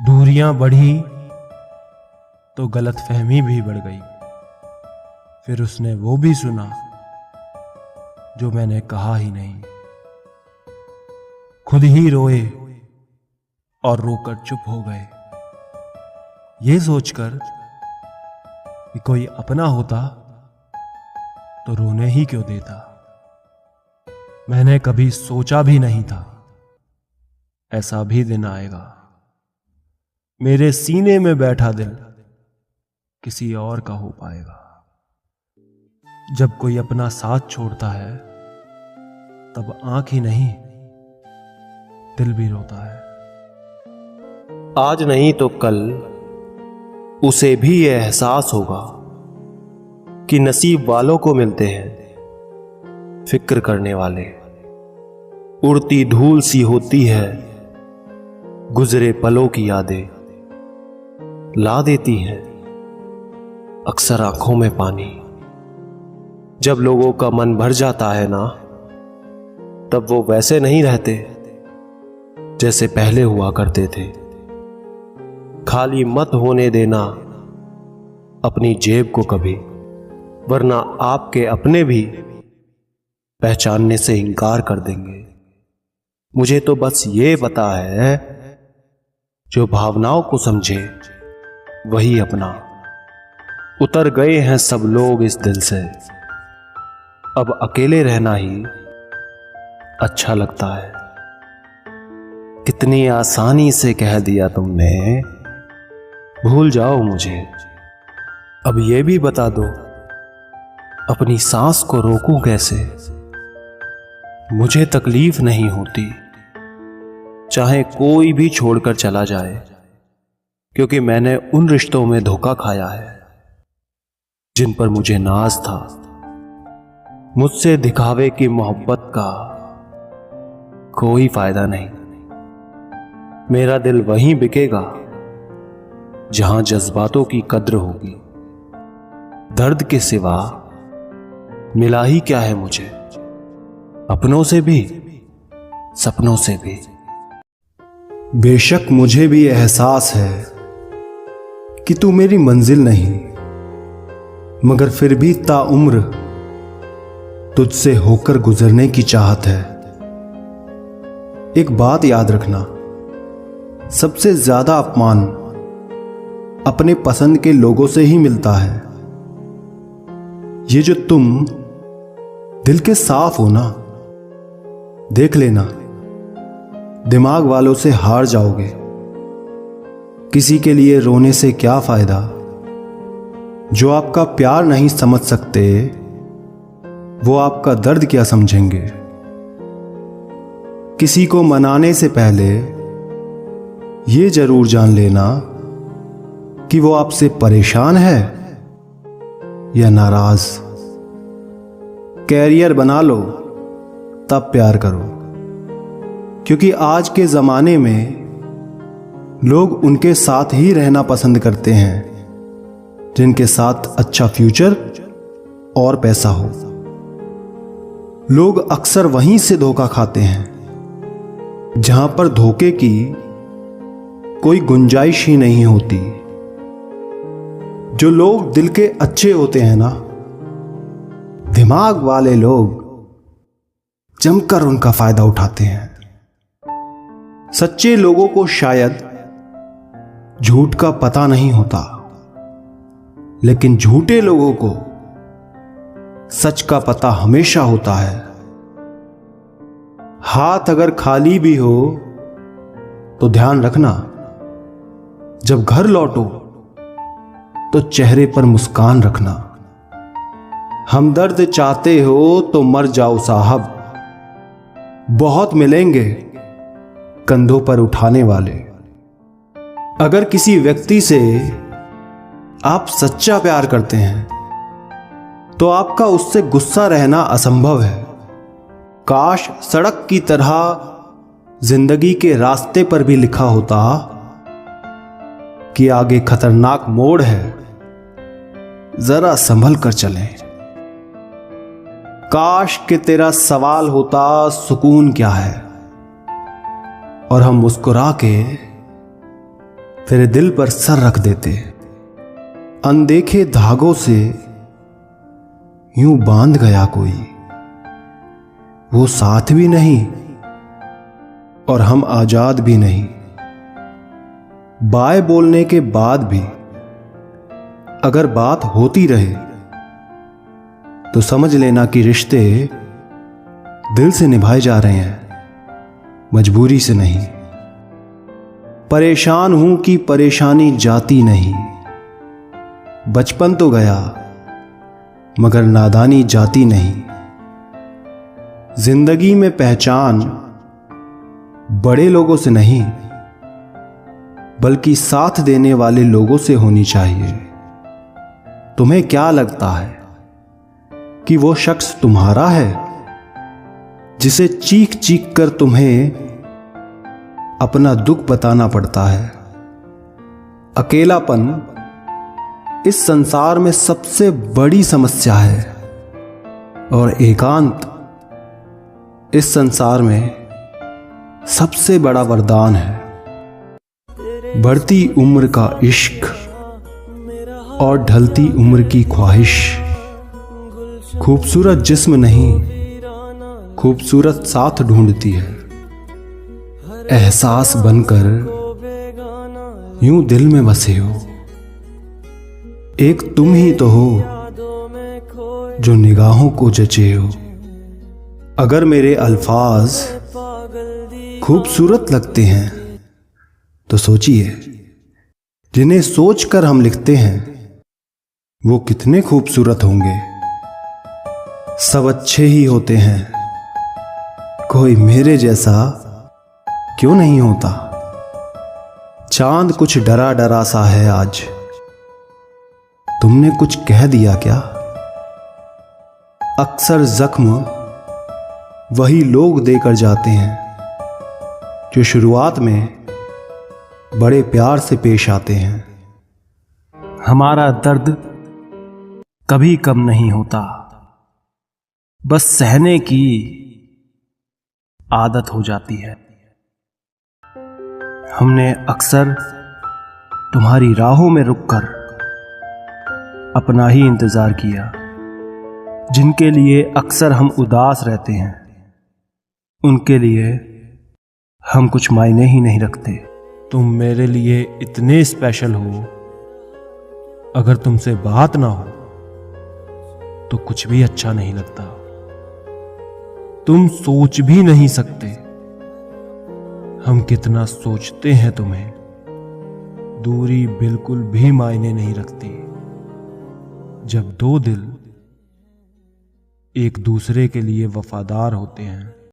दूरियां बढ़ी तो गलतफहमी भी बढ़ गई। फिर उसने वो भी सुना जो मैंने कहा ही नहीं। खुद ही रोए और रोकर चुप हो गए, ये सोचकर कि कोई अपना होता तो रोने ही क्यों देता। मैंने कभी सोचा भी नहीं था ऐसा भी दिन आएगा। मेरे सीने में बैठा दिल किसी और का हो पाएगा। जब कोई अपना साथ छोड़ता है तब आंख ही नहीं दिल भी रोता है। आज नहीं तो कल उसे भी यह एहसास होगा कि नसीब वालों को मिलते हैं फिक्र करने वाले। उड़ती धूल सी होती है गुजरे पलों की यादें, ला देती हैं अक्सर आंखों में पानी। जब लोगों का मन भर जाता है ना, तब वो वैसे नहीं रहते जैसे पहले हुआ करते थे। खाली मत होने देना अपनी जेब को कभी, वरना आपके अपने भी पहचानने से इनकार कर देंगे। मुझे तो बस ये पता है, जो भावनाओं को समझे वही अपना। उतर गए हैं सब लोग इस दिल से, अब अकेले रहना ही अच्छा लगता है। कितनी आसानी से कह दिया तुमने भूल जाओ मुझे। अब ये भी बता दो अपनी सांस को रोकूं कैसे। मुझे तकलीफ नहीं होती चाहे कोई भी छोड़कर चला जाए, क्योंकि मैंने उन रिश्तों में धोखा खाया है जिन पर मुझे नाज था। मुझसे दिखावे की मोहब्बत का कोई फायदा नहीं। मेरा दिल वहीं बिकेगा जहां जज्बातों की कद्र होगी। दर्द के सिवा मिला ही क्या है मुझे, अपनों से भी सपनों से भी। बेशक मुझे भी एहसास है कि तू मेरी मंजिल नहीं, मगर फिर भी ताउम्र तुझसे होकर गुजरने की चाहत है। एक बात याद रखना, सबसे ज्यादा अपमान अपने पसंद के लोगों से ही मिलता है। ये जो तुम दिल के साफ हो ना, देख लेना दिमाग वालों से हार जाओगे। किसी के लिए रोने से क्या फायदा, जो आपका प्यार नहीं समझ सकते वो आपका दर्द क्या समझेंगे। किसी को मनाने से पहले ये जरूर जान लेना कि वो आपसे परेशान है या नाराज। कैरियर बना लो तब प्यार करो, क्योंकि आज के जमाने में लोग उनके साथ ही रहना पसंद करते हैं जिनके साथ अच्छा फ्यूचर और पैसा हो। लोग अक्सर वहीं से धोखा खाते हैं जहां पर धोखे की कोई गुंजाइश ही नहीं होती। जो लोग दिल के अच्छे होते हैं ना, दिमाग वाले लोग जमकर उनका फायदा उठाते हैं। सच्चे लोगों को शायद झूठ का पता नहीं होता, लेकिन झूठे लोगों को सच का पता हमेशा होता है। हाथ अगर खाली भी हो तो ध्यान रखना, जब घर लौटो तो चेहरे पर मुस्कान रखना। हमदर्द चाहते हो तो मर जाओ साहब, बहुत मिलेंगे कंधों पर उठाने वाले। अगर किसी व्यक्ति से आप सच्चा प्यार करते हैं तो आपका उससे गुस्सा रहना असंभव है। काश सड़क की तरह जिंदगी के रास्ते पर भी लिखा होता कि आगे खतरनाक मोड़ है, जरा संभल कर चलें। काश कि तेरा सवाल होता सुकून क्या है, और हम मुस्कुरा के तेरे दिल पर सर रख देते। अनदेखे धागों से यूं बांध गया कोई, वो साथ भी नहीं और हम आजाद भी नहीं। बाय बोलने के बाद भी अगर बात होती रहे तो समझ लेना कि रिश्ते दिल से निभाए जा रहे हैं, मजबूरी से नहीं। परेशान हूं कि परेशानी जाती नहीं। बचपन तो गया मगर नादानी जाती नहीं। जिंदगी में पहचान बड़े लोगों से नहीं बल्कि साथ देने वाले लोगों से होनी चाहिए। तुम्हें क्या लगता है कि वो शख्स तुम्हारा है जिसे चीख चीख कर तुम्हें अपना दुख बताना पड़ता है? अकेलापन इस संसार में सबसे बड़ी समस्या है और एकांत इस संसार में सबसे बड़ा वरदान है। बढ़ती उम्र का इश्क और ढलती उम्र की ख्वाहिश खूबसूरत जिस्म नहीं खूबसूरत साथ ढूंढती है। एहसास बनकर यूं दिल में बसे हो, एक तुम ही तो हो जो निगाहों को जचे हो। अगर मेरे अल्फाज खूबसूरत लगते हैं तो सोचिए, जिन्हें सोचकर हम लिखते हैं वो कितने खूबसूरत होंगे। सब अच्छे ही होते हैं, कोई मेरे जैसा क्यों नहीं होता। चांद कुछ डरा डरा सा है आज, तुमने कुछ कह दिया क्या? अक्सर जख्म वही लोग देकर जाते हैं जो शुरुआत में बड़े प्यार से पेश आते हैं। हमारा दर्द कभी कम नहीं होता, बस सहने की आदत हो जाती है। हमने अक्सर तुम्हारी राहों में रुककर अपना ही इंतजार किया। जिनके लिए अक्सर हम उदास रहते हैं उनके लिए हम कुछ मायने ही नहीं रखते। तुम मेरे लिए इतने स्पेशल हो, अगर तुमसे बात ना हो तो कुछ भी अच्छा नहीं लगता। तुम सोच भी नहीं सकते हम कितना सोचते हैं तुम्हें। दूरी बिल्कुल भी मायने नहीं रखती जब दो दिल एक दूसरे के लिए वफादार होते हैं।